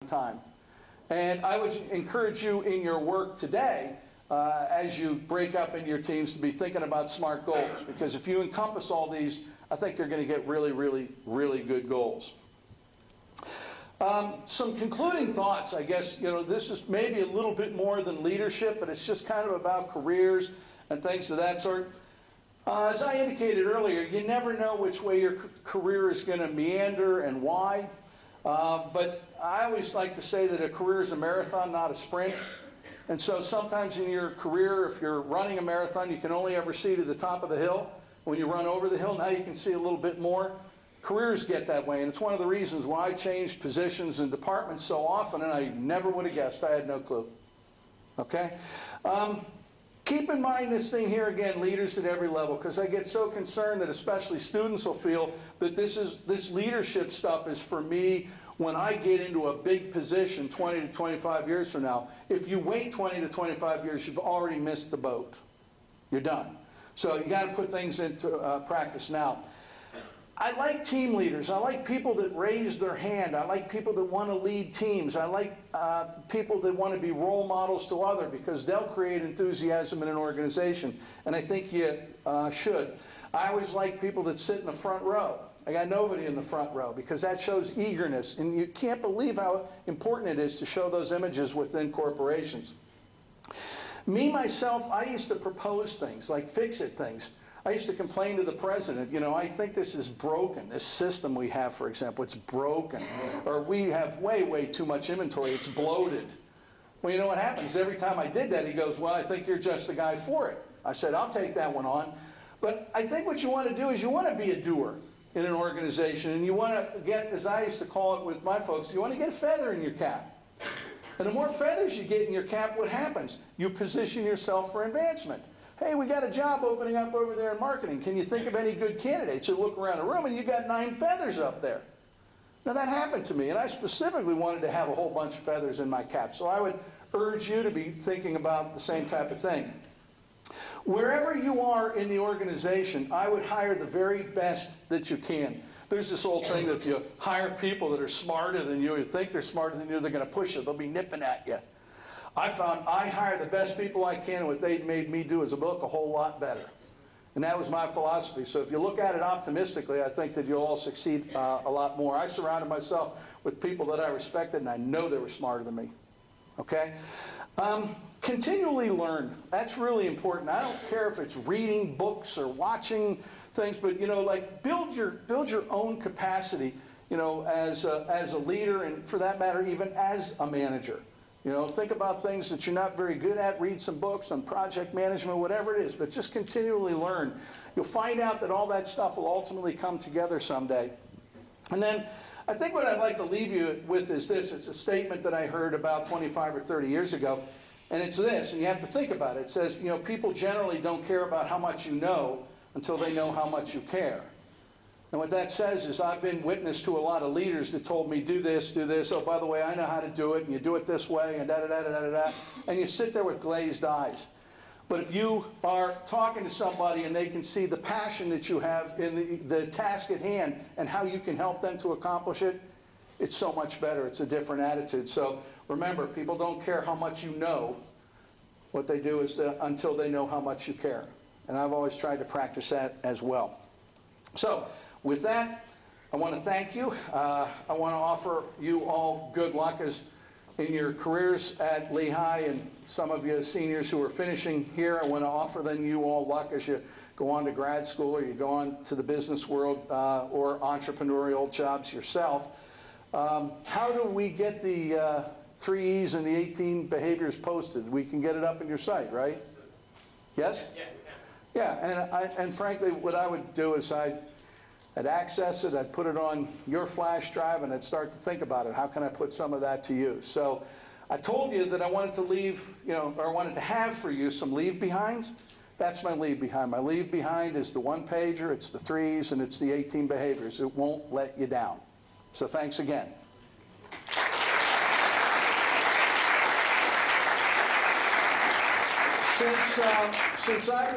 time. And I would encourage you in your work today, as you break up into your teams, to be thinking about SMART goals. Because if you encompass all these, I think you're going to get really, really, really good goals. Some concluding thoughts, I guess, this is maybe a little bit more than leadership, but it's just kind of about careers and things of that sort. As I indicated earlier, you never know which way your career is going to meander and why. But I always like to say that a career is a marathon, not a sprint. And so sometimes in your career, if you're running a marathon, you can only ever see to the top of the hill. When you run over the hill, now you can see a little bit more. Careers get that way, and it's one of the reasons why I changed positions and departments so often, and I never would have guessed. I had no clue. Okay? Keep in mind this thing here again, leaders at every level, because I get so concerned that especially students will feel that this leadership stuff is for me when I get into a big position 20 to 25 years from now. If you wait 20 to 25 years, you've already missed the boat. You're done. So you got to put things into practice now. I like team leaders. I like people that raise their hand. I like people that want to lead teams. I like people that want to be role models to others, because they'll create enthusiasm in an organization. And I think you should. I always like people that sit in the front row. I got nobody in the front row, because that shows eagerness. And you can't believe how important it is to show those images within corporations. Me, myself, I used to propose things, like fix-it things. I used to complain to the president, I think this is broken. This system we have, for example, it's broken. Or we have way, way too much inventory. It's bloated. Well, you know what happens? Every time I did that, he goes, well, I think you're just the guy for it. I said, I'll take that one on. But I think what you want to do is you want to be a doer in an organization. And you want to get, as I used to call it with my folks, you want to get a feather in your cap. And the more feathers you get in your cap, what happens? You position yourself for advancement. Hey, we got a job opening up over there in marketing. Can you think of any good candidates? You look around the room and you got 9 feathers up there. Now that happened to me, and I specifically wanted to have a whole bunch of feathers in my cap. So I would urge you to be thinking about the same type of thing. Wherever you are in the organization, I would hire the very best that you can. There's this old thing that if you hire people that are smarter than you, or you think they're smarter than you, they're going to push you. They'll be nipping at you. I found I hire the best people I can, and what they made me do is look a whole lot better. And that was my philosophy. So if you look at it optimistically, I think that you'll all succeed a lot more. I surrounded myself with people that I respected, and I know they were smarter than me. Okay? Continually learn. That's really important. I don't care if it's reading books or watching things, but like build your own capacity, as a leader, and for that matter, even as a manager. Think about things that you're not very good at. Read some books on project management, whatever it is, but just continually learn. You'll find out that all that stuff will ultimately come together someday. And then I think what I'd like to leave you with is this. It's a statement that I heard about 25 or 30 years ago, and it's this, and you have to think about it. It says, people generally don't care about how much you know until they know how much you care. And what that says is I've been witness to a lot of leaders that told me, do this, oh, by the way, I know how to do it, and you do it this way, and da-da-da-da-da-da, and you sit there with glazed eyes. But if you are talking to somebody and they can see the passion that you have in the task at hand and how you can help them to accomplish it, it's so much better. It's a different attitude. So remember, people don't care how much you know. What they do is until they know how much you care. And I've always tried to practice that as well. So with that, I want to thank you. I want to offer you all good luck in your careers at Lehigh, and some of you seniors who are finishing here, I want to offer then you all luck as you go on to grad school or you go on to the business world or entrepreneurial jobs yourself. How do we get the 3 E's and the 18 behaviors posted? We can get it up in your site, right? Yes? Yeah, we can. Yeah, and frankly, what I would do is I'd access it, I'd put it on your flash drive, and I'd start to think about it. How can I put some of that to use? So I told you that I wanted to leave, or I wanted to have for you some leave behinds. That's my leave behind. My leave behind is the 1-pager, it's the 3's, and it's the 18 behaviors. It won't let you down. So thanks again. Since I